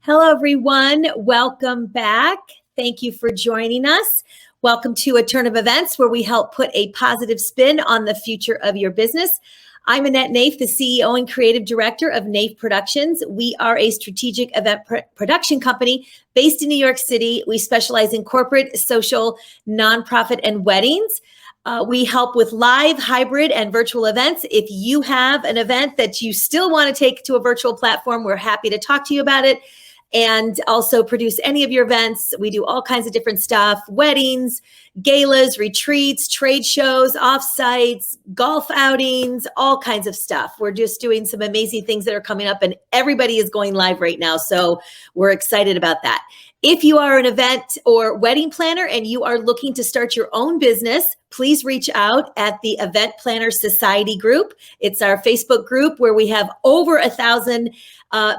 Hello, everyone. Welcome back. Thank you for joining us. Welcome to A Turn of Events, where we help put a positive spin on the future of your business. I'm Annette Naif, the CEO and Creative Director of Naif Productions. We are a strategic event production company based in New York City. We specialize in corporate, social, nonprofit, and weddings. We help with live, hybrid, and virtual events. If you have an event that you still want to take to a virtual platform, we're happy to talk to you about it. And also produce any of your events. We do all kinds of different stuff: weddings, galas, retreats, trade shows, offsites, golf outings, all kinds of stuff. We're just doing some amazing things that are coming up, and everybody is going live right now. So we're excited about that. If you are an event or wedding planner and you are looking to start your own business, please reach out at the Event Planner Society group. It's our Facebook group where we have over 1,000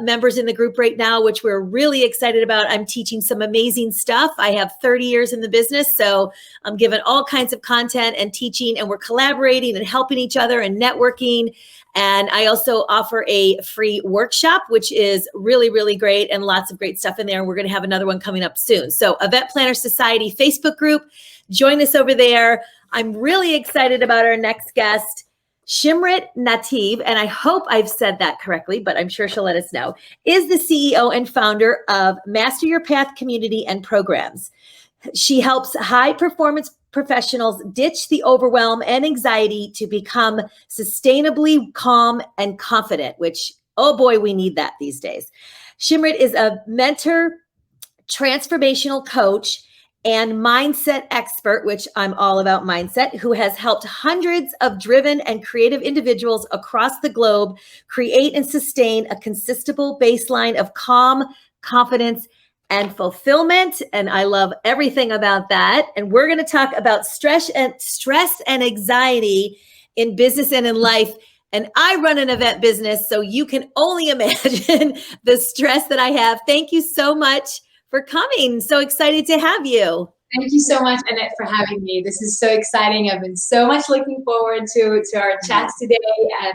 members in the group right now, which we're really excited about. I'm teaching some amazing stuff. I have 30 years in the business, so I'm giving all kinds of content and teaching, and we're collaborating and helping each other and networking. And I also offer a free workshop, which is really, really great, and lots of great stuff in there. And we're going to have another one coming up soon. So Event Planner Society Facebook group, join us over there. I'm really excited about our next guest, Shimrit Nativ, and I hope I've said that correctly, but I'm sure she'll let us know, is the CEO and founder of Master Your Path Community and Programs. She helps high performance professionals ditch the overwhelm and anxiety to become sustainably calm and confident, which, oh boy, we need that these days. Shimrit is a mentor, transformational coach, and mindset expert, which I'm all about mindset, who has helped hundreds of driven and creative individuals across the globe create and sustain a consistible baseline of calm, confidence, and fulfillment. And I love everything about that. And we're going to talk about stress and anxiety in business and in life. And I run an event business, so you can only imagine the stress that I have. Thank you so much for coming. So excited to have you. Thank you so much, Annette, for having me. This is so exciting. I've been so much looking forward to our chats today.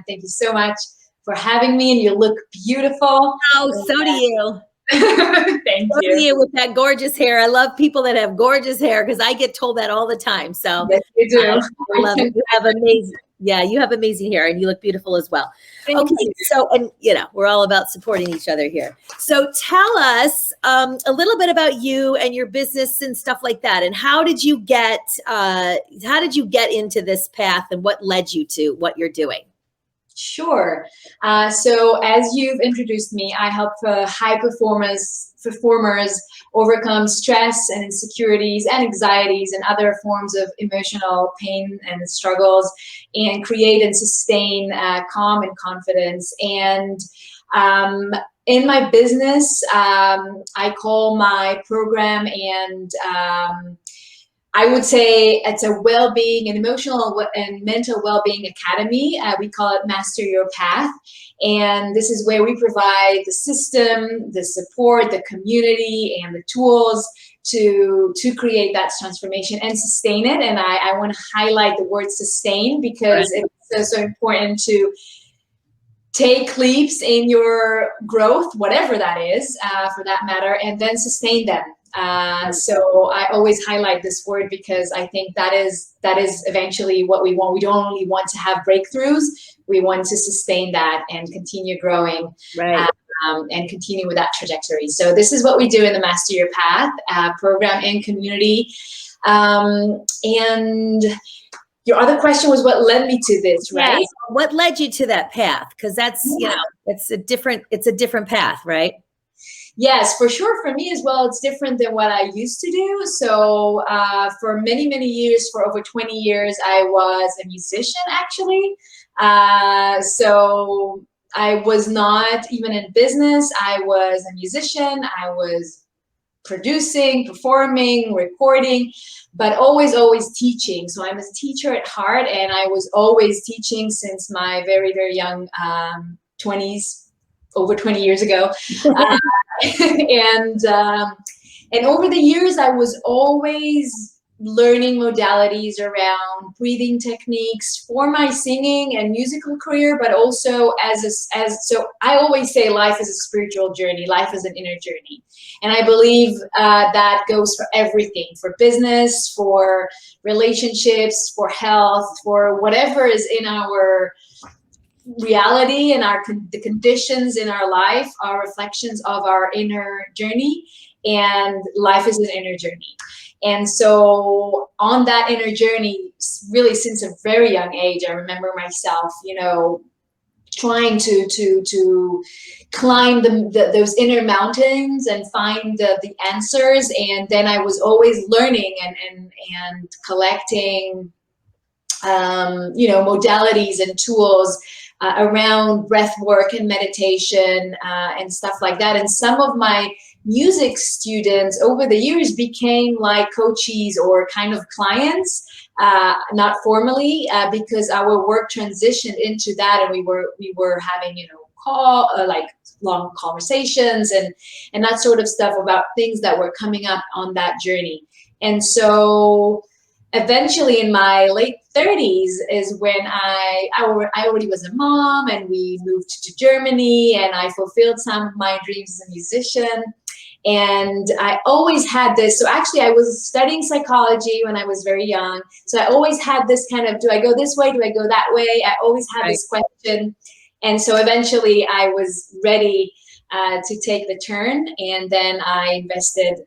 Thank you so much for having me, and you look beautiful. Oh, so do you. Thank you. With that gorgeous hair. I love people that have gorgeous hair because I get told that all the time. So yes, you do. I love it. You have amazing. Yeah, you have amazing hair, and you look beautiful as well. Thank you. So, and we're all about supporting each other here. So tell us a little bit about you and your business and stuff like that. And how did you get into this path, and what led you to what you're doing? Sure. So as you've introduced me, I help high performers overcome stress and insecurities and anxieties and other forms of emotional pain and struggles, and create and sustain calm and confidence. And in my business, I call my program and I would say it's a well-being and emotional and mental well-being academy. We call it Master Your Path. And this is where we provide the system, the support, the community, and the tools to create that transformation and sustain it. And I want to highlight the word sustain because it's so important to take leaps in your growth, whatever that is, for that matter, and then sustain them. So I always highlight this word because I think that is eventually what we want. We don't only want to have breakthroughs, we want to sustain that and continue growing, and continue with that trajectory. So this is what we do in the Master Your Path program and community. And your other question was what led me to this, right? Yeah. What led you to that path? Because that's, it's a different path, right? Yes, for sure. For me as well, it's different than what I used to do. So for many, many years, for over 20 years, I was a musician, actually. So I was not even in business. I was a musician. I was producing, performing, recording, but always teaching. So I'm a teacher at heart, and I was always teaching since my very, very young 20s. Over 20 years ago. And over the years, I was always learning modalities around breathing techniques for my singing and musical career, but also so I always say life is a spiritual journey, life is an inner journey. And I believe that goes for everything, for business, for relationships, for health, for whatever is in our reality and the conditions in our life are reflections of our inner journey, and life is an inner journey. And so on that inner journey, really since a very young age, I remember myself, trying to climb those inner mountains and find the answers. And then I was always learning and collecting, modalities and tools around breath work and meditation and stuff like that. And some of my music students over the years became like coaches or kind of clients, not formally, because our work transitioned into that, and we were having like long conversations and that sort of stuff about things that were coming up on that journey. And so eventually in my late 30s is when I already was a mom, and we moved to Germany, and I fulfilled some of my dreams as a musician. And I always had this, so actually I was studying psychology when I was very young. So I always had this kind of, do I go this way? Do I go that way? I always had this question. And so eventually I was ready to take the turn. And then I invested,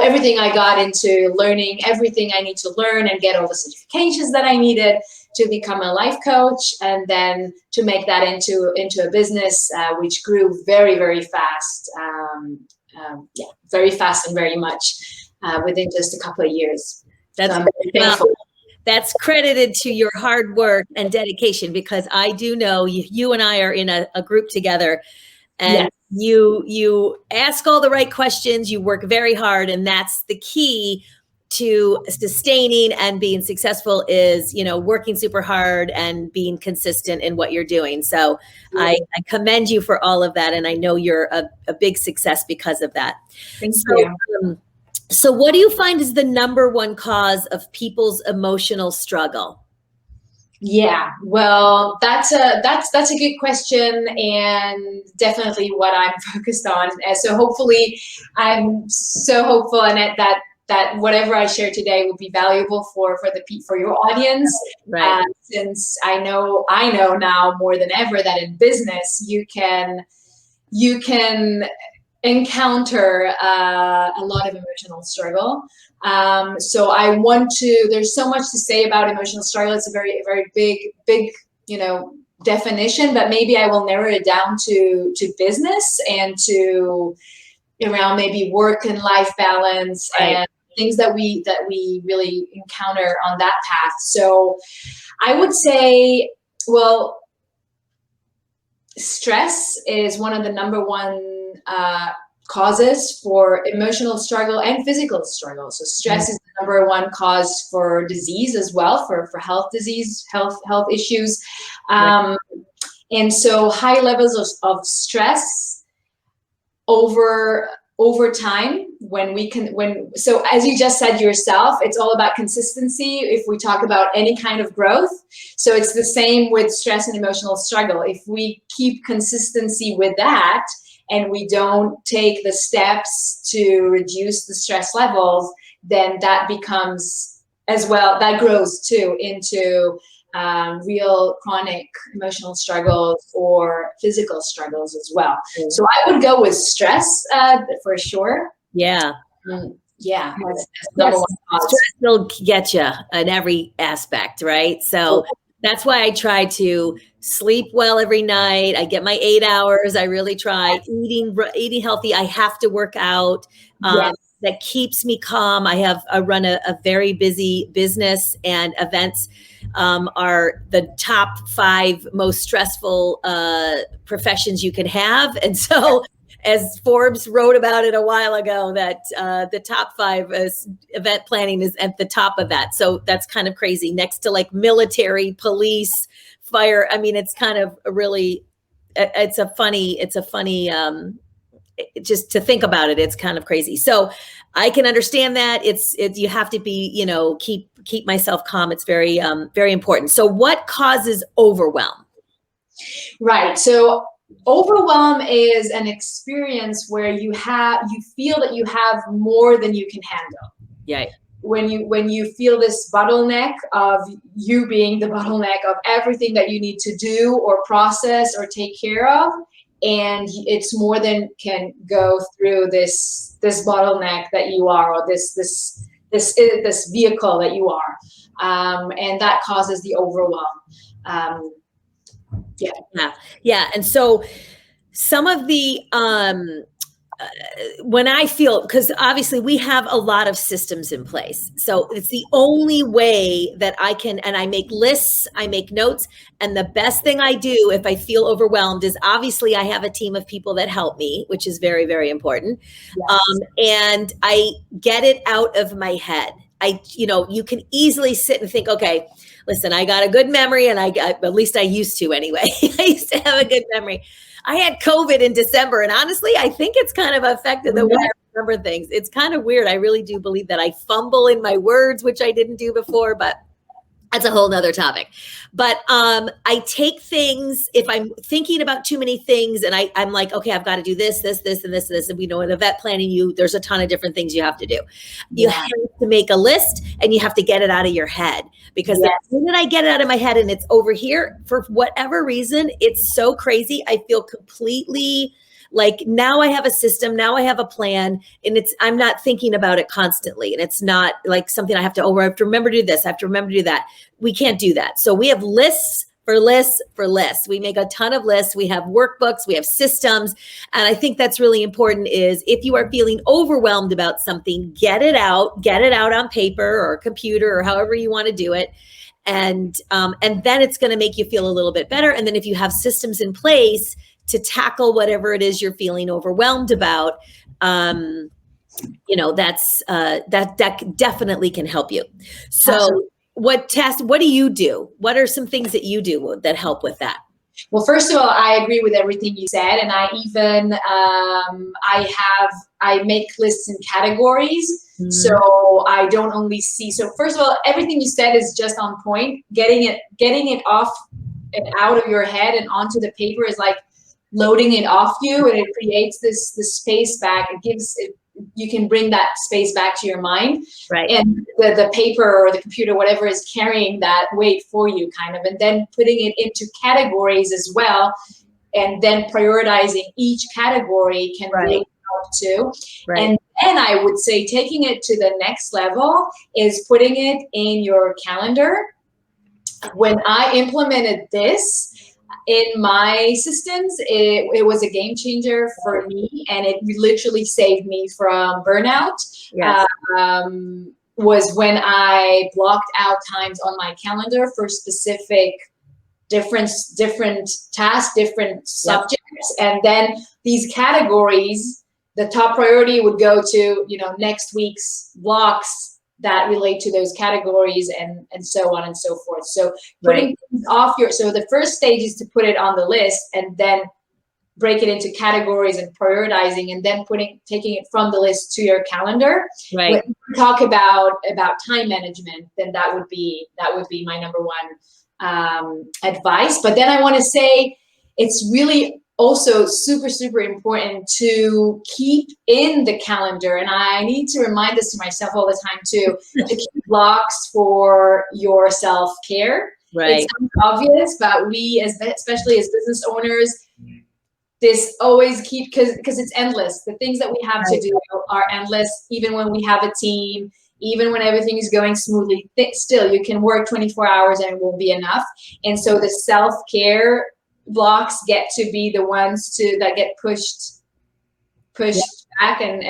everything I got into learning everything I need to learn and get all the certifications that I needed to become a life coach, and then to make that into a business, which grew very, very fast. Very fast and very much within just a couple of years. That's credited to your hard work and dedication, because I do know you and I are in a group together, and you ask all the right questions, you work very hard, and that's the key to sustaining and being successful is, working super hard and being consistent in what you're doing. So I commend you for all of that. And I know you're a big success because of that. Thank you. So what do you find is the number one cause of people's emotional struggle? Yeah, well, that's a good question, and definitely what I'm focused on. So hopefully, I'm so hopeful, Annette, that whatever I share today will be valuable for your audience. Right. Since I know now more than ever that in business you can encounter a lot of emotional struggle. So there's so much to say about emotional struggle. It's a very, very big, definition, but maybe I will narrow it down to business and to around maybe work and life balance, right, and things that we really encounter on that path. So I would say, well, stress is one of the number one causes for emotional struggle and physical struggle. So stress is the number one cause for disease as well, for health issues. And so high levels of stress over time, so as you just said yourself, it's all about consistency if we talk about any kind of growth. So it's the same with stress and emotional struggle. If we keep consistency with that, and we don't take the steps to reduce the stress levels, then that becomes as well, that grows too into real chronic emotional struggles or physical struggles as well. So I would go with stress for sure. Yeah. Yeah. That's number one cause. Stress will get you in every aspect, right? So that's why I try to sleep well every night. I get my 8 hours. I really try eating healthy. I have to work out. That keeps me calm. I run a very busy business, and events are the top 5 most stressful professions you can have. And so, as Forbes wrote about it a while ago, that the top 5 event planning is at the top of that. So that's kind of crazy. Next to like military, police, fire. I mean, it's kind of it's a funny just to think about it, it's kind of crazy. So I can understand that it's you have to be, keep myself calm. It's very, very important. So what causes overwhelm? Right. So overwhelm is an experience where you feel that you have more than you can handle. Yeah. When you feel this bottleneck of you being the bottleneck of everything that you need to do or process or take care of, and it's more than can go through this bottleneck that you are, or this vehicle that you are, and that causes the overwhelm. Yeah. And so some of the, when I feel, because obviously we have a lot of systems in place. So it's the only way that I can, and I make lists, I make notes. And the best thing I do if I feel overwhelmed is obviously I have a team of people that help me, which is very, very important. Yes. And I get it out of my head. You can easily sit and think, okay, listen, I got a good memory, and at least I used to anyway. I used to have a good memory. I had COVID in December, and honestly, I think it's kind of affected the way I remember things. It's kind of weird. I really do believe that I fumble in my words, which I didn't do before, but that's a whole nother topic. But I take things, if I'm thinking about too many things, and I'm like, okay, I've got to do this, this, this, and this, and this. And in event planning, there's a ton of different things you have to do. You have to make a list, and you have to get it out of your head, because the minute I get it out of my head and it's over here, for whatever reason, it's so crazy. I feel completely like now I have a system, now I have a plan, and I'm not thinking about it constantly. And it's not like something I have to remember to do this, I have to remember to do that. We can't do that. So we have lists for lists for lists. We make a ton of lists. We have workbooks, we have systems. And I think that's really important is if you are feeling overwhelmed about something, get it out on paper or computer or however you want to do it. And then it's going to make you feel a little bit better. And then if you have systems in place to tackle whatever it is you're feeling overwhelmed about, that definitely can help you. So absolutely. What do you do? What are some things that you do that help with that? Well, first of all, I agree with everything you said. And I even, I make lists in categories. Mm-hmm. So I don't only see, so first of all, everything you said is just on point. Getting it off and out of your head and onto the paper is like loading it off you, and it creates this space back. You can bring that space back to your mind, right? And the paper or the computer, whatever, is carrying that weight for you, kind of, and then putting it into categories as well, and then prioritizing each category can really help too. Right. And then I would say taking it to the next level is putting it in your calendar. When I implemented this in my systems, it was a game changer for me, and it literally saved me from burnout. Yes. Was when I blocked out times on my calendar for specific different tasks, different subjects, and then these categories, the top priority would go to next week's blocks that relate to those categories, and so on and so forth. So putting things off so the first stage is to put it on the list, and then break it into categories and prioritizing, and then taking it from the list to your calendar. Right. When we talk about time management, then that would be my number one advice. But then I want to say it's really also super, super important to keep in the calendar, and I need to remind this to myself all the time too, to keep blocks for your self-care. Right. It's obvious, but we, especially as business owners, this always because it's endless. The things that we have to do are endless, even when we have a team, even when everything is going smoothly. Still, you can work 24 hours and it won't be enough. And so the self-care blocks get to be the ones that get pushed back and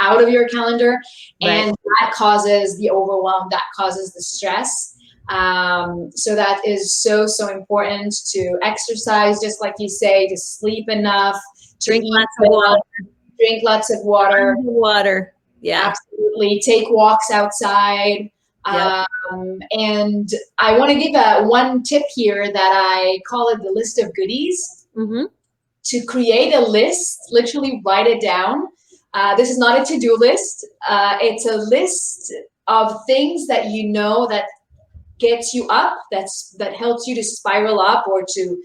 out of your calendar, and that causes the overwhelm, that causes the stress. So that is so important. To exercise, just like you say, to sleep enough, drink lots of water. Yeah, absolutely. Take walks outside. And I want to give one tip here that I call it the list of goodies. Mm-hmm. to create a list, literally write it down. This is not a to-do list. It's a list of things that you know that gets you up, that helps you to spiral up or to,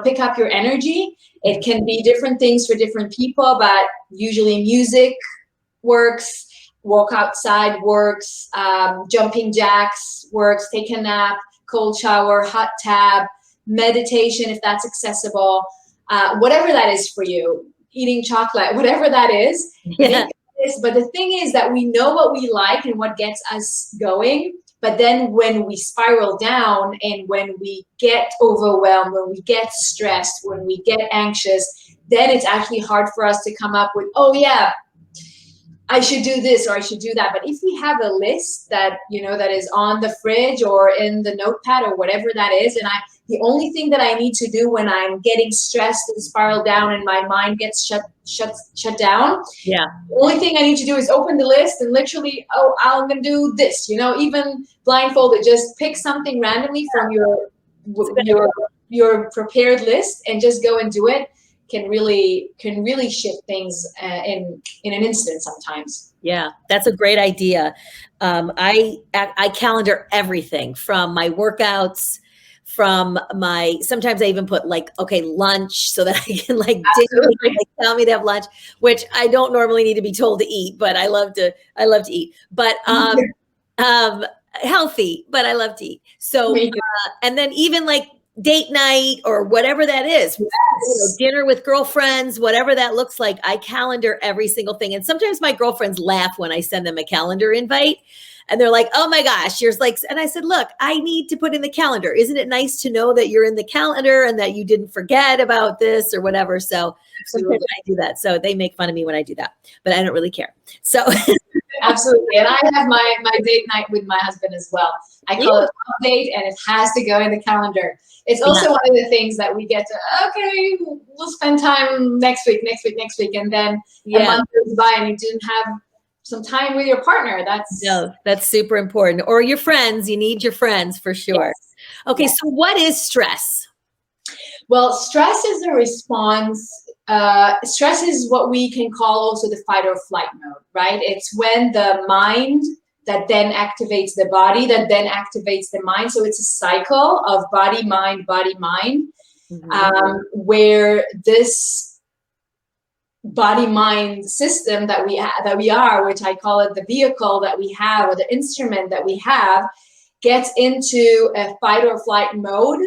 pick up your energy. It can be different things for different people, but usually music works, walk outside works, jumping jacks works, take a nap, cold shower, hot tub, meditation if that's accessible, whatever that is for you, eating chocolate, whatever that is. Yeah. But the thing is that we know what we like and what gets us going. But then when we spiral down and when we get overwhelmed, when we get stressed, when we get anxious, then it's actually hard for us to come up with, oh yeah, I should do this or I should do that. But if we have a list that, that is on the fridge or in the notepad or whatever that is, and the only thing that I need to do when I'm getting stressed and spiral down and my mind gets shut down. Yeah. The only thing I need to do is open the list and literally, I'm going to do this, even blindfolded, just pick something randomly from your prepared list and just go and do it. Can really shift things in an instant sometimes. Yeah, that's a great idea. I calendar everything from my workouts, sometimes I even put lunch so that I can tell me to have lunch, which I don't normally need to be told to eat, but I love to eat. But healthy, but I love to eat. So and then even date night or whatever that is, dinner with girlfriends, whatever that looks like, I calendar every single thing. And sometimes my girlfriends laugh when I send them a calendar invite and they're like, oh my gosh, yours and I said, look, I need to put in the calendar. Isn't it nice to know that you're in the calendar and that you didn't forget about this or whatever? So sometimes I do that. So they make fun of me when I do that, but I don't really care. So absolutely. And I have my date night with my husband as well. I call it a date and it has to go in the calendar. It's also one of the things that we get to, okay, we'll spend time next week. And then a month goes by and you didn't have some time with your partner. That's super important. Or your friends, you need your friends for sure. Yes. Okay. Yes. So what is stress? Well, stress is a response. Stress is what we can call also the fight or flight mode, right? It's when the mind that then activates the body, that then activates the mind. So it's a cycle of body, mind, where this body-mind system that we are, which I call it the vehicle that we have or the instrument that we have, gets into a fight or flight mode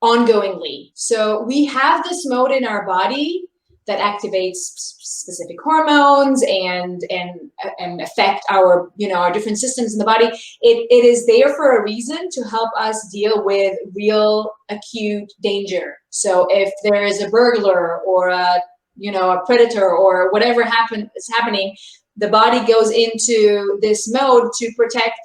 ongoingly. So we have this mode in our body that activates specific hormones and affect our our different systems in the body. It is there for a reason to help us deal with real acute danger. So if there is a burglar or a predator or whatever is happening, the body goes into this mode to protect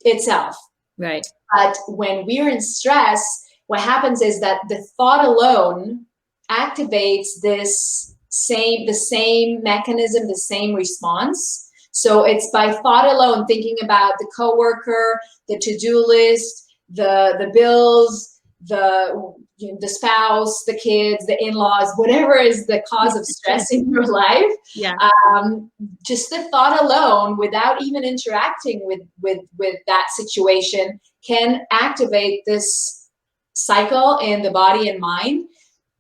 itself. Right. But when we're in stress, what happens is that the thought alone activates the same mechanism, the same response. So it's by thought alone, thinking about the coworker, the to-do list, the bills, the spouse, the kids, the in-laws, whatever is the cause of stress in your life. Yeah. Just the thought alone, without even interacting with that situation, can activate this cycle in the body and mind.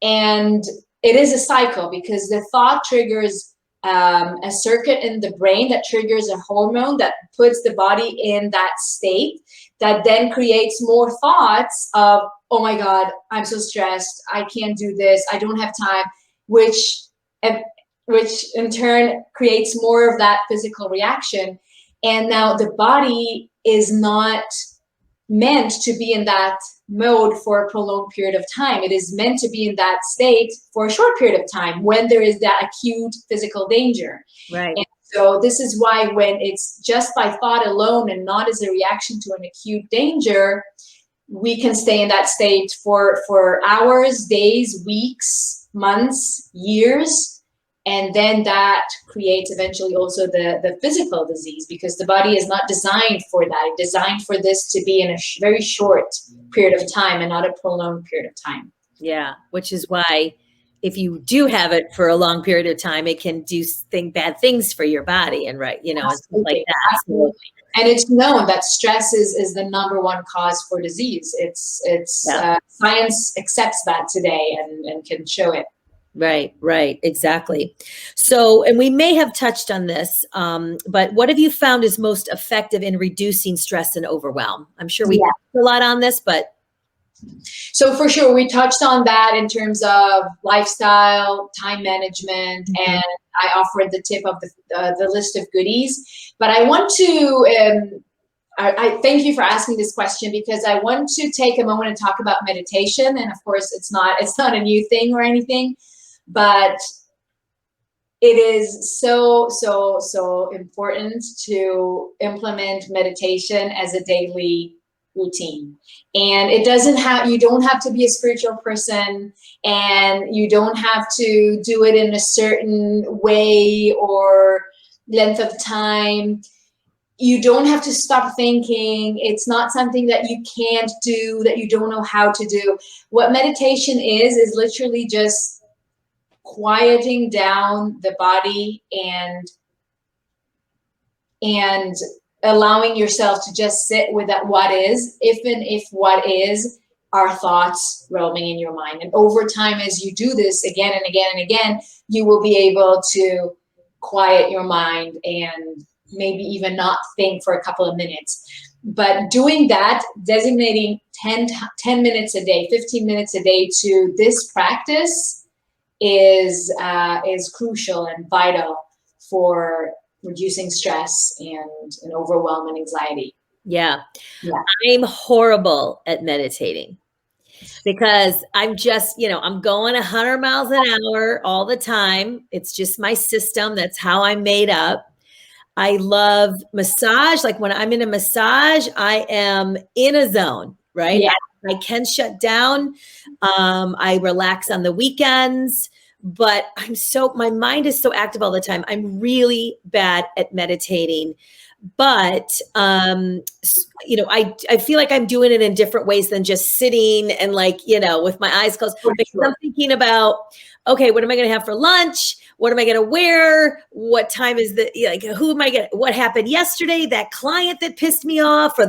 And it is a cycle because the thought triggers a circuit in the brain that triggers a hormone that puts the body in that state, that then creates more thoughts of, oh my God, I'm so stressed, I can't do this, I don't have time, which in turn creates more of that physical reaction. And now the body is not meant to be in that mode for a prolonged period of time. It is meant to be in that state for a short period of time when there is that acute physical danger. Right. And so this is why when it's just by thought alone and not as a reaction to an acute danger, we can stay in that state for hours, days, weeks, months, years. And then that creates eventually also the physical disease, because the body is not designed for that. It's designed for this to be in a very short period of time and not a prolonged period of time. Yeah. Which is why if you do have it for a long period of time, it can do bad things for your body and and stuff like that. Absolutely. And it's known that stress is the number one cause for disease. Science accepts that today and can show it. Right, exactly. So, and we may have touched on this, but what have you found is most effective in reducing stress and overwhelm? I'm sure we touched a lot on this, but. So for sure, we touched on that in terms of lifestyle, time management, and I offered the tip of the list of goodies. But I want to, I thank you for asking this question, because I want to take a moment and talk about meditation. And of course, it's not a new thing or anything, but it is so important to implement meditation as a daily routine. And you don't have to be a spiritual person, and you don't have to do it in a certain way or length of time. You don't have to stop thinking. It's not something that you can't do, that you don't know how to do. What meditation is literally just quieting down the body and allowing yourself to just sit with that what is, even if what is are thoughts roaming in your mind. And over time, as you do this again and again and again, you will be able to quiet your mind and maybe even not think for a couple of minutes. But doing that, designating 10 minutes a day, 15 minutes a day to this practice is crucial and vital for reducing stress and overwhelm and anxiety. Yeah. I'm horrible at meditating because I'm just, I'm going 100 miles an hour all the time. It's just my system. That's how I'm made up. I love massage. Like when I'm in a massage, I am in a zone, right? Yeah. I can shut down. I relax on the weekends, but my mind is so active all the time. I'm really bad at meditating, but, I feel like I'm doing it in different ways than just sitting and with my eyes closed. Because I'm thinking about, okay, what am I going to have for lunch? What am I going to wear? What time is who am I going to, what happened yesterday? That client that pissed me off or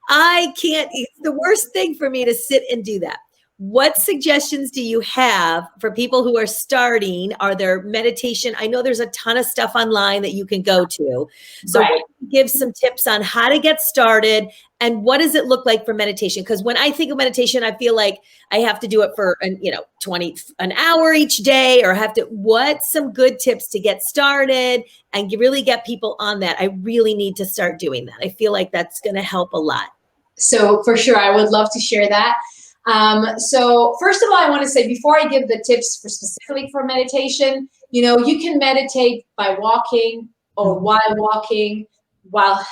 I can't, it's the worst thing for me to sit and do that. What suggestions do you have for people who are starting? Are there meditation? I know there's a ton of stuff online that you can go to. So give some tips on how to get started and what does it look like for meditation? Because when I think of meditation, I feel like I have to do it for an hour each day, or what's some good tips to get started and really get people on that? I really need to start doing that. I feel like that's going to help a lot. So for sure, I would love to share that. So first of all, I want to say, before I give the tips specifically for meditation, you can meditate by walking or while walking, while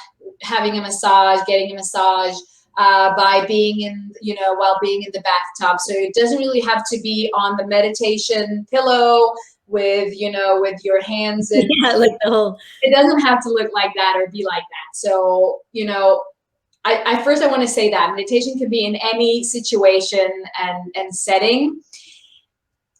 having a massage, getting a massage, by being while being in the bathtub. So it doesn't really have to be on the meditation pillow with your hands and it doesn't have to look like that or be like that. So, I want to say that meditation can be in any situation and setting.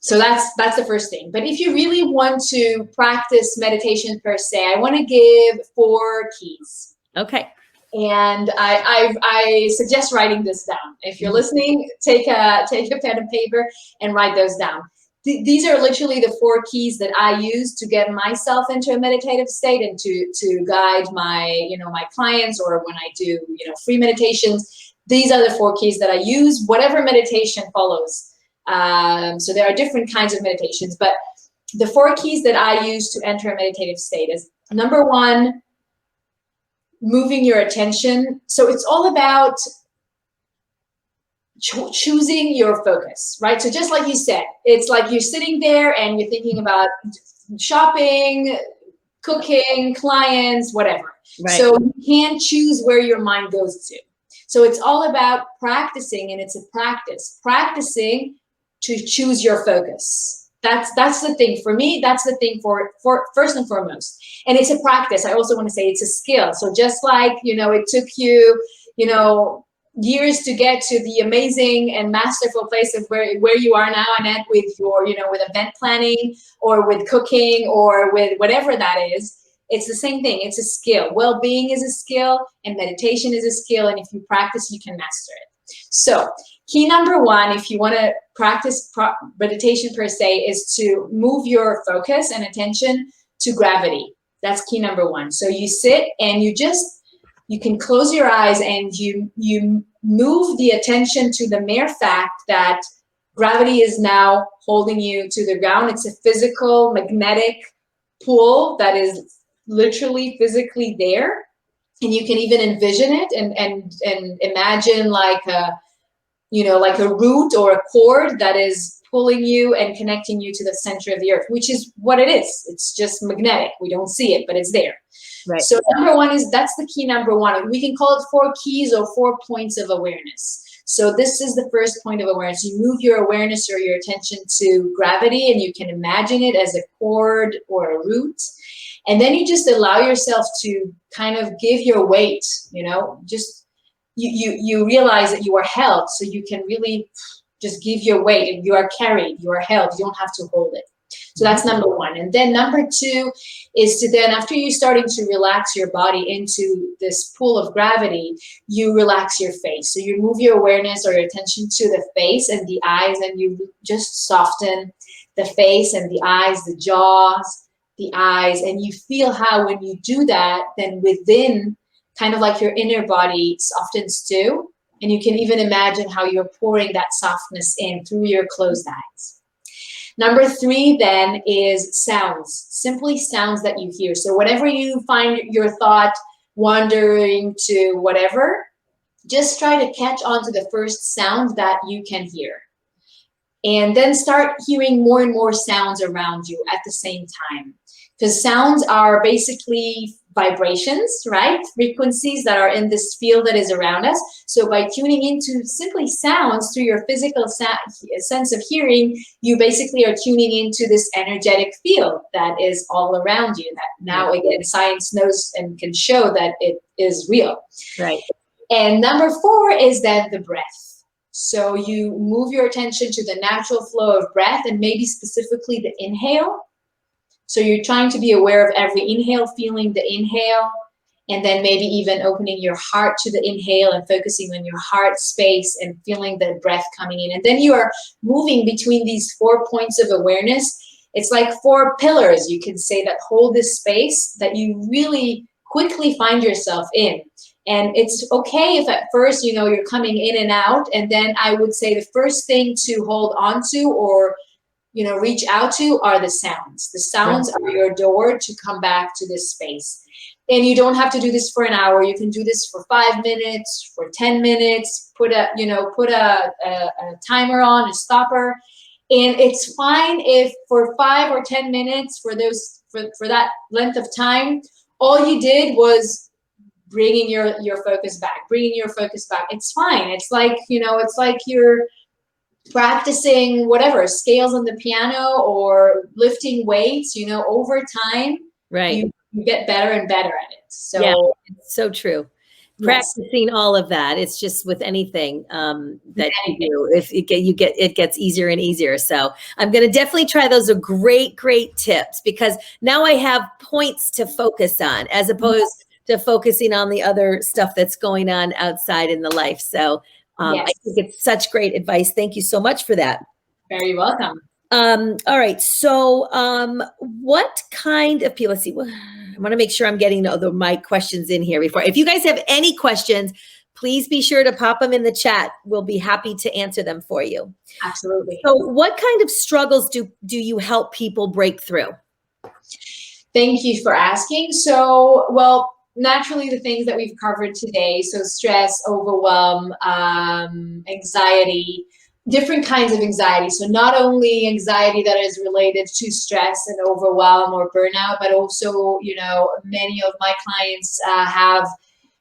So that's the first thing. But if you really want to practice meditation per se, I want to give 4 keys. Okay. And I suggest writing this down. If you're listening, take a pen and paper and write those down. These are literally the 4 keys that I use to get myself into a meditative state and to guide my my clients, or when I do free meditations. These are the 4 keys that I use, whatever meditation follows. So there are different kinds of meditations, but the 4 keys that I use to enter a meditative state is, number 1, moving your attention. So it's all about choosing your focus, right? So just like you said, it's like you're sitting there and you're thinking about shopping, cooking, clients, whatever. Right. So you can't choose where your mind goes to. So it's all about practicing, and it's a practicing to choose your focus. That's the thing for me. That's the thing for first and foremost. And it's a practice. I also want to say it's a skill. So just like, it took you, years to get to the amazing and masterful place of where you are now, Annette, with your, with event planning or with cooking or with whatever that is. It's the same thing. It's a skill. Well-being is a skill and meditation is a skill. And if you practice, you can master it. So key number one, if you want to practice meditation per se, is to move your focus and attention to gravity. That's key number one. So you sit and you can close your eyes and you move the attention to the mere fact that gravity is now holding you to the ground. It's a physical magnetic pull that is literally physically there. And you can even envision it and imagine like a root or a cord that is pulling you and connecting you to the center of the earth, which is what it is. It's just magnetic. We don't see it, but it's there. Right. So number one that's the key number one. We can call it 4 keys or 4 points of awareness. So this is the first point of awareness. You move your awareness or your attention to gravity, and you can imagine it as a cord or a root. And then you just allow yourself to kind of give your weight, just you realize that you are held, so you can really just give your weight, and you are carried, you are held, you don't have to hold it. So that's number one. And then number 2 is to then, after you're starting to relax your body into this pool of gravity, you relax your face. So you move your awareness or your attention to the face and the eyes, and you just soften the face and the eyes, the jaws, the eyes, and you feel how when you do that, then within, kind of like your inner body softens too. And you can even imagine how you're pouring that softness in through your closed eyes. Number 3 then is sounds, simply sounds that you hear. So whenever you find your thought wandering to whatever, just try to catch on to the first sound that you can hear. And then start hearing more and more sounds around you at the same time. Because sounds are basically vibrations, right? Frequencies that are in this field that is around us. So by tuning into simply sounds through your physical sense of hearing, you basically are tuning into this energetic field that is all around you. That now, again, science knows and can show that it is real. Right. And number 4 is then the breath. So you move your attention to the natural flow of breath, and maybe specifically the inhale. So you're trying to be aware of every inhale, feeling the inhale, and then maybe even opening your heart to the inhale and focusing on your heart space and feeling the breath coming in. And then you are moving between these 4 points of awareness. It's like 4 pillars, you can say, that hold this space that you really quickly find yourself in. And it's okay if at first, you're coming in and out. And then I would say the first thing to hold on to or reach out to are the sounds. The sounds are your door to come back to this space. And you don't have to do this for an hour. You can do this for 5 minutes, for 10 minutes, put a timer on, a stopper. And it's fine if for 5 or 10 minutes, for that length of time, all you did was bringing your focus back, It's fine. It's like, it's like you're practicing whatever, scales on the piano or lifting weights, over time, right, you get better and better at it. So yeah, it's so true. Yes. Practicing all of that. It's just with anything that you do, if it gets easier and easier. So I'm going to definitely try those. Are great tips, because now I have points to focus on as opposed to focusing on the other stuff that's going on outside in the life. So I think it's such great advice. Thank you so much for that. Very welcome. All right. So what kind of people, let's see, I want to make sure I'm getting my questions in here before. If you guys have any questions, please be sure to pop them in the chat. We'll be happy to answer them for you. Absolutely. So what kind of struggles do you help people break through? Thank you for asking. So, well, naturally, the things that we've covered today, so stress, overwhelm, anxiety, different kinds of anxiety. So not only anxiety that is related to stress and overwhelm or burnout, but also, many of my clients have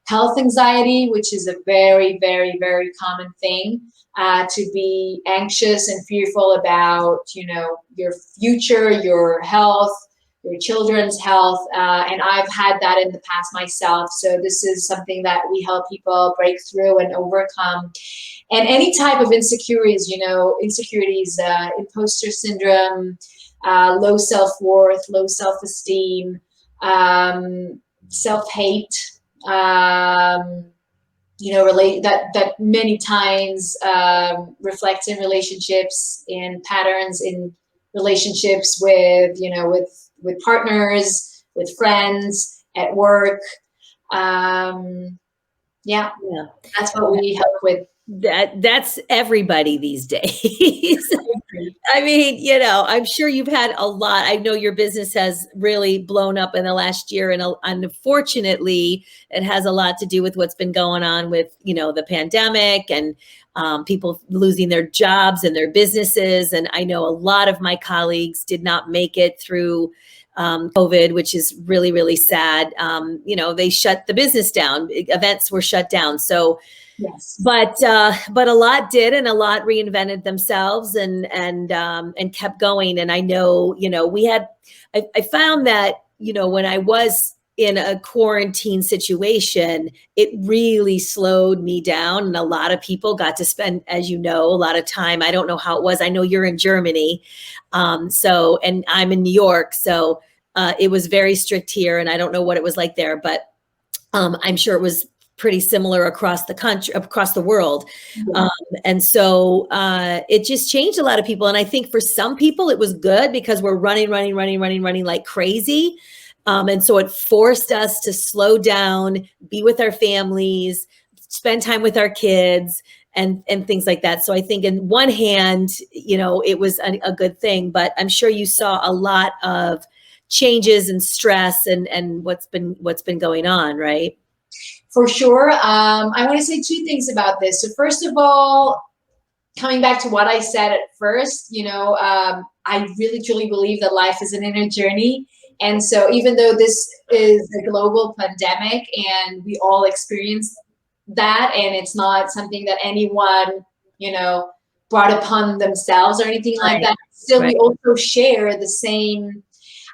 health anxiety, which is a very, very, very common thing, to be anxious and fearful about, your future, your health, your children's health. And I've had that in the past myself. So this is something that we help people break through and overcome. And any type of insecurities, imposter syndrome, low self-worth, low self-esteem, self-hate, that many times reflects in relationships, in patterns, in relationships with partners, with friends, at work. Yeah, that's what we help with. That's everybody these days. I mean, I'm sure you've had a lot. I know your business has really blown up in the last year, and unfortunately, it has a lot to do with what's been going on with, the pandemic and people losing their jobs and their businesses. And I know a lot of my colleagues did not make it through COVID, which is really, really sad. They shut the business down. Events were shut down. So, yes, but a lot did, and a lot reinvented themselves and kept going. And I know, I found that, when I was in a quarantine situation, it really slowed me down. And a lot of people got to spend, as you know, a lot of time. I don't know how it was. I know you're in Germany. And I'm in New York. So it was very strict here, and I don't know what it was like there, but I'm sure it was pretty similar across the country, across the world. Yeah. And so it just changed a lot of people. And I think for some people it was good because we're running like crazy. And so it forced us to slow down, be with our families, spend time with our kids, and things like that. So I think in one hand, it was a good thing, but I'm sure you saw a lot of changes and stress and what's been going on, right? For sure. I want to say two things about this. So first of all, coming back to what I said at first, I really truly believe that life is an inner journey. And so even though this is a global pandemic and we all experience that, and it's not something that anyone, brought upon themselves or anything like that, still we also share the same.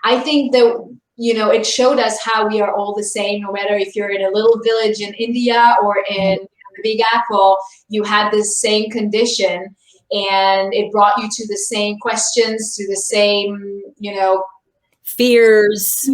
I think that, it showed us how we are all the same, no matter if you're in a little village in India or in the Big Apple, you had this same condition, and it brought you to the same questions, to the same, fears,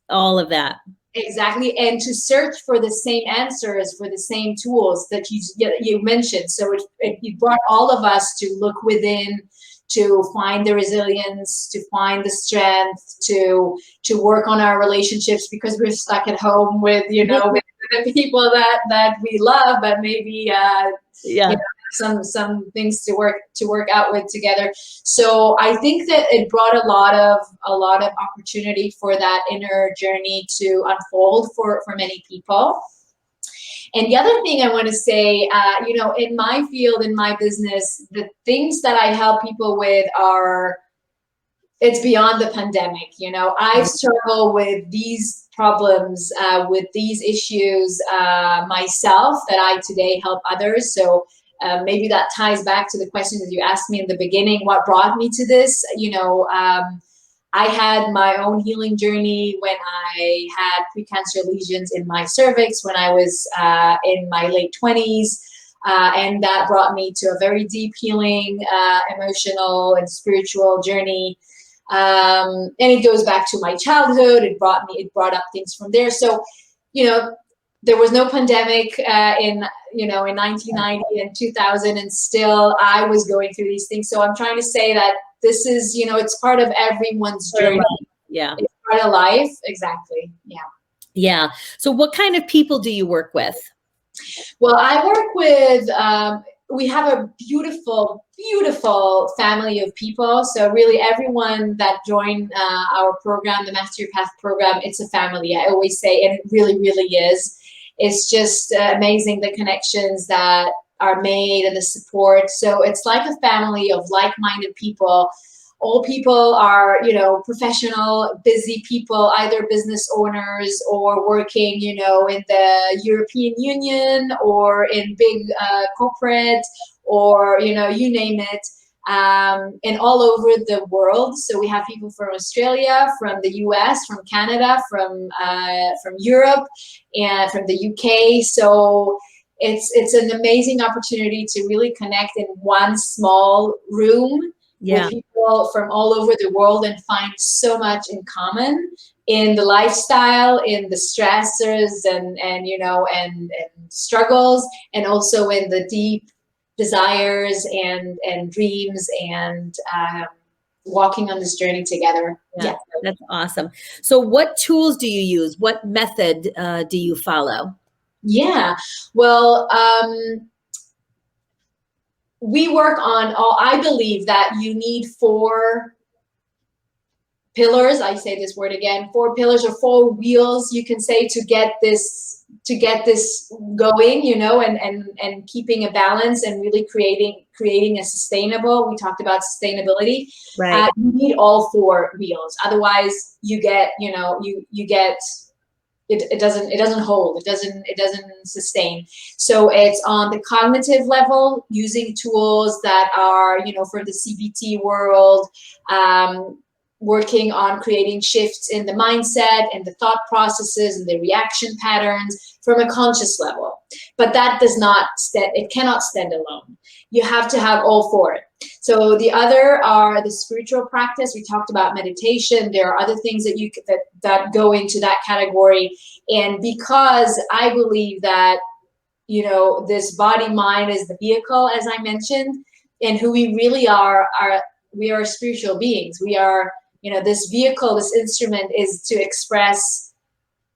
all of that. Exactly. And to search for the same answers, for the same tools that you mentioned. So it brought all of us to look within, to find the resilience, to find the strength, to work on our relationships, because we're stuck at home with, with the people that we love, but maybe some things to work out with together. So I think that it brought a lot of opportunity for that inner journey to unfold for many people. And the other thing I want to say, in my field, in my business, the things that I help people with it's beyond the pandemic. I've struggled with these problems, with these issues myself, that I today help others. So maybe that ties back to the question that you asked me in the beginning, what brought me to this? I had my own healing journey when I had precancer lesions in my cervix when I was in my late 20s. And that brought me to a very deep healing, emotional and spiritual journey. And it goes back to my childhood. It brought up things from there. So, there was no pandemic in 1990 and 2000, and still I was going through these things. So I'm trying to say that this is, it's part of everyone's journey. Yeah. It's part of life. Exactly. Yeah. Yeah. So what kind of people do you work with? Well, I work with, we have a beautiful, beautiful family of people. So really everyone that joined our program, the Master Your Path program, it's a family, I always say, and it really, really is. It's just amazing, the connections that are made and the support. So it's like a family of like-minded people. All people are, professional, busy people, either business owners or working, in the European Union or in big corporate, or, you name it. and all over the world. So we have people from Australia, from the US, from Canada, from Europe, and from the UK. So it's an amazing opportunity to really connect in one small room with people from all over the world and find so much in common in the lifestyle, in the stressors and you know and struggles, and also in the deep desires and dreams and walking on this journey together. Yeah, that's awesome. So what tools do you use? What method do you follow? Yeah, well, we work on all, I believe that you need 4 pillars. I say this word again, 4 pillars or 4 wheels, you can say, to get this going, you know, and keeping a balance and really creating a sustainable. We talked about sustainability. Right. You need all 4 wheels. Otherwise, you get, you know, you get. It doesn't hold. It doesn't sustain. So it's on the cognitive level, using tools that are, you know, for the CBT world, working on creating shifts in the mindset and the thought processes and the reaction patterns from a conscious level. But that does not it cannot stand alone. You have to have all 4. So the other are the spiritual practice. We talked about meditation. There are other things that that go into that category. And because I believe that, you know, this body mind is the vehicle, as I mentioned, and who we really are we are spiritual beings. We are, you know, this vehicle, this instrument is to express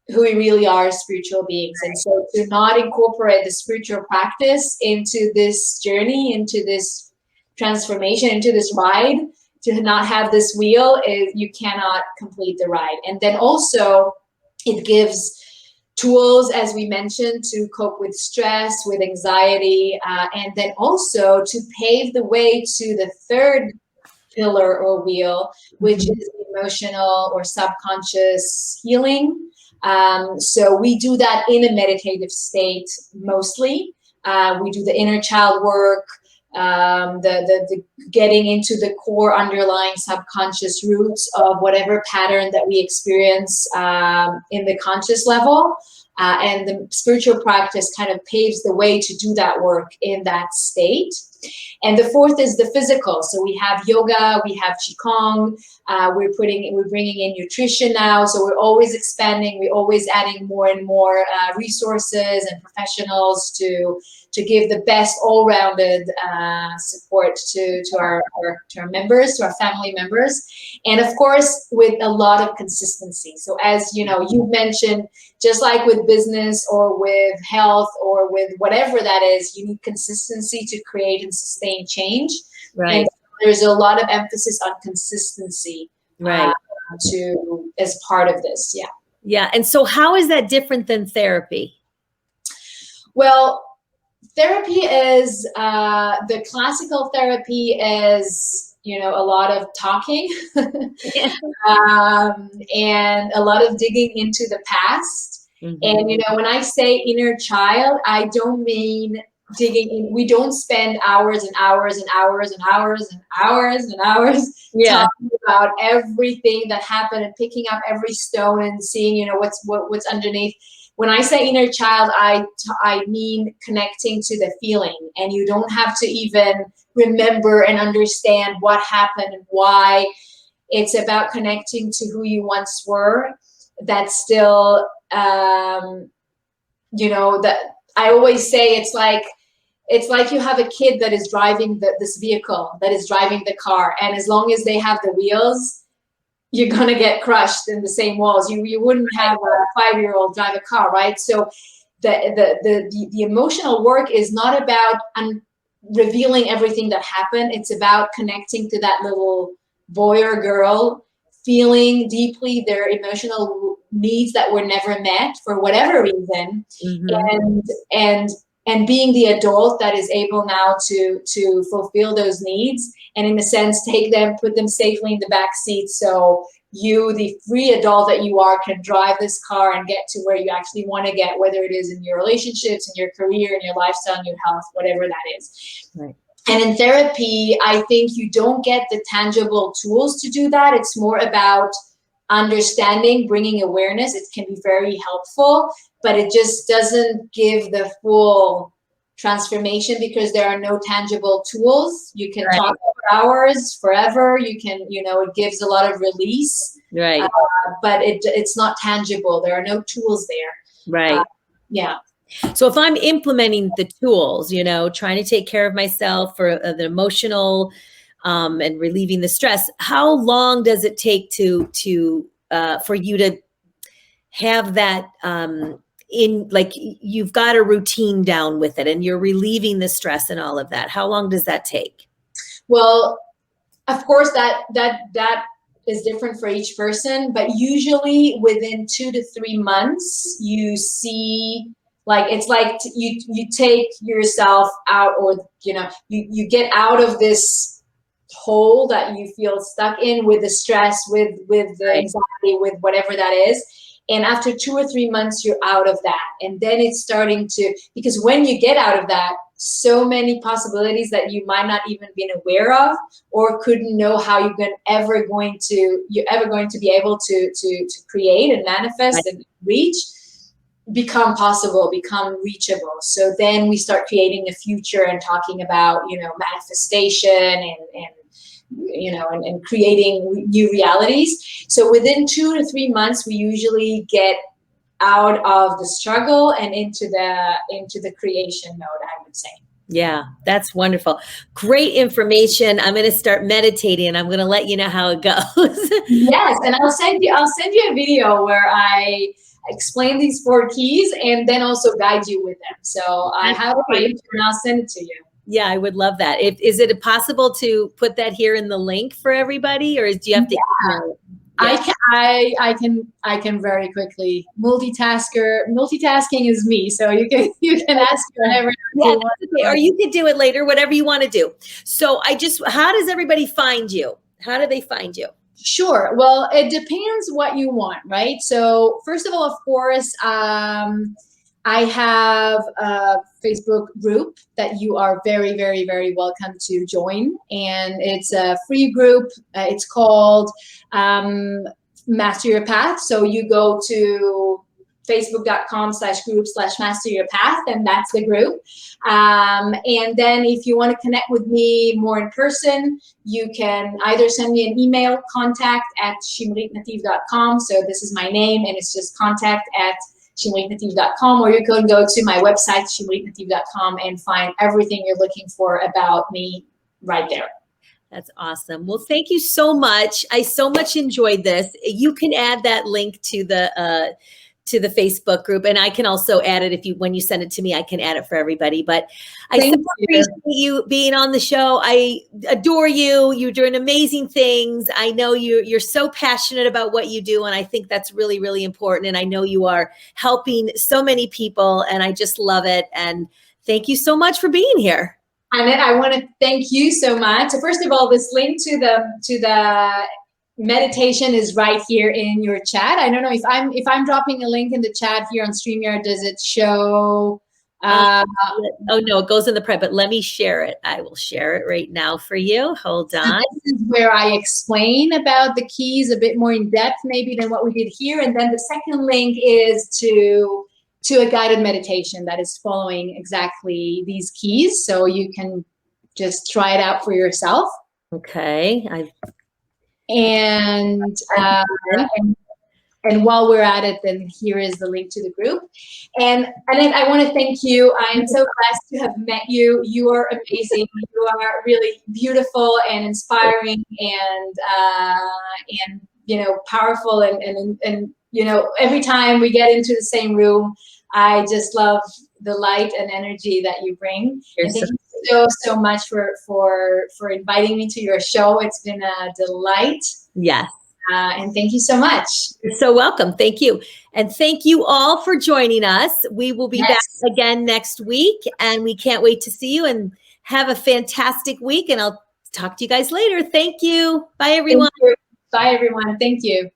who we really are as spiritual beings. And so to not incorporate the spiritual practice into this journey, into this transformation, into this ride, to not have this wheel, you cannot complete the ride. And then also it gives tools, as we mentioned, to cope with stress, with anxiety, and then also to pave the way to the 3rd pillar or wheel, which is emotional or subconscious healing. So we do that in a meditative state mostly. We do the inner child work, the getting into the core underlying subconscious roots of whatever pattern that we experience in the conscious level. And the spiritual practice kind of paves the way to do that work in that state. And the 4th is the physical. So we have yoga, we have qigong, we're bringing in nutrition now. So we're always expanding, we're always adding more and more resources and professionals to give the best all-rounded support to our members, to our family members. And of course, with a lot of consistency. So as you know, you mentioned, just like with business or with health or with whatever that is, you need consistency to create and sustain change. Right. And there's a lot of emphasis on consistency, right, as part of this. Yeah. Yeah. And so how is that different than therapy? Well, therapy is, the classical therapy is, you know, a lot of talking and a lot of digging into the past. And, you know, when I say inner child, I don't mean digging in. We don't spend hours and hours and hours and hours and hours and hours talking about everything that happened and picking up every stone and seeing, you know, what's underneath. When I say inner child, I mean connecting to the feeling, and you don't have to even remember and understand what happened and why. It's about connecting to who you once were. That's still, you know, that I always say it's like you have a kid that is driving this vehicle, that is driving the car, and as long as they have the wheels, you're gonna get crushed in the same walls. You wouldn't have a 5-year-old drive a car, right? So the emotional work is not about revealing everything that happened. It's about connecting to that little boy or girl, feeling deeply their emotional needs that were never met for whatever reason, and being the adult that is able now to fulfill those needs, and in a sense put them safely in the back seat, so you, the free adult that you are, can drive this car and get to where you actually want to get, whether it is in your relationships, in your career, in your lifestyle, in your health, whatever that is. Right. And in therapy, I think you don't get the tangible tools to do that. It's more about understanding, bringing awareness. It can be very helpful, but it just doesn't give the full transformation because there are no tangible tools. You can Right. talk for hours, forever. You can, it gives a lot of release, Right. but it's not tangible. There are no tools there. Right. Yeah. So if I'm implementing the tools, trying to take care of myself for the emotional and relieving the stress, how long does it take for you to have that you've got a routine down with it and you're relieving the stress and all of that? How long does that take? Well, of course, that is different for each person, but usually within 2 to 3 months, you see, it's like you take yourself out, or you get out of this hole that you feel stuck in with the stress, with the anxiety, with whatever that is. And after 2 or 3 months, you're out of that. And then it's starting to, because when you get out of that, so many possibilities that you might not even been aware of, or couldn't know how you're ever going to be able to create and manifest and reach, become possible, become reachable. So then we start creating a future and talking about, manifestation and creating new realities. So within 2 to 3 months, we usually get out of the struggle and into the creation mode, I would say. Yeah, that's wonderful. Great information. I'm going to start meditating and I'm going to let you know how it goes. Yes, and I'll send you a video where I explain these 4 keys and then also guide you with them. So I have a page and I'll send it to you. Yeah, I would love that. Is it possible to put that here in the link for everybody, or do you have to? Yeah. I can very quickly. Multitasking is me, so you can ask whatever you want. Okay. Or you could do it later, whatever you want to do. So how does everybody find you? How do they find you? Sure. Well, it depends what you want, right? So first of all, of course, I have a Facebook group that you are very, very, very welcome to join. And it's a free group. It's called Master Your Path. So you go to facebook.com/group/master your path, and that's the group. And then if you want to connect with me more in person, you can either send me an email, contact@shimritnativ.com. So this is my name, and it's just contact@shimritnativ.com, or you can go to my website, shimritnativ.com, and find everything you're looking for about me right there. That's awesome. Well, thank you so much. I so much enjoyed this. You can add that link to the Facebook group, and I can also add it when you send it to me. I can add it for everybody. But I so appreciate you being on the show. I adore you. You're doing amazing things. I know you're so passionate about what you do, and I think that's really, really important. And I know you are helping so many people, and I just love it. And thank you so much for being here. Annette, I want to thank you so much. So first of all, this link to the meditation is right here in your chat. I don't know if I'm dropping a link in the chat here on StreamYard, does it show? Oh no, it goes in the prep, but let me share it. I will share it right now for you. Hold on. So this is where I explain about the keys a bit more in depth maybe than what we did here. And then the second link is to a guided meditation that is following exactly these keys. So you can just try it out for yourself. Okay. And while we're at it, then here is the link to the group. And I want to thank you. I am so blessed to have met you. You are amazing. You are really beautiful and inspiring and powerful. And every time we get into the same room, I just love the light and energy that you bring. And thank you so much for inviting me to your show. It's been a delight. Yes. And thank you so much. You're so welcome. Thank you. And thank you all for joining us. We will be back again next week, and we can't wait to see you, and have a fantastic week. And I'll talk to you guys later. Thank you. Bye, everyone. Bye, everyone. Thank you.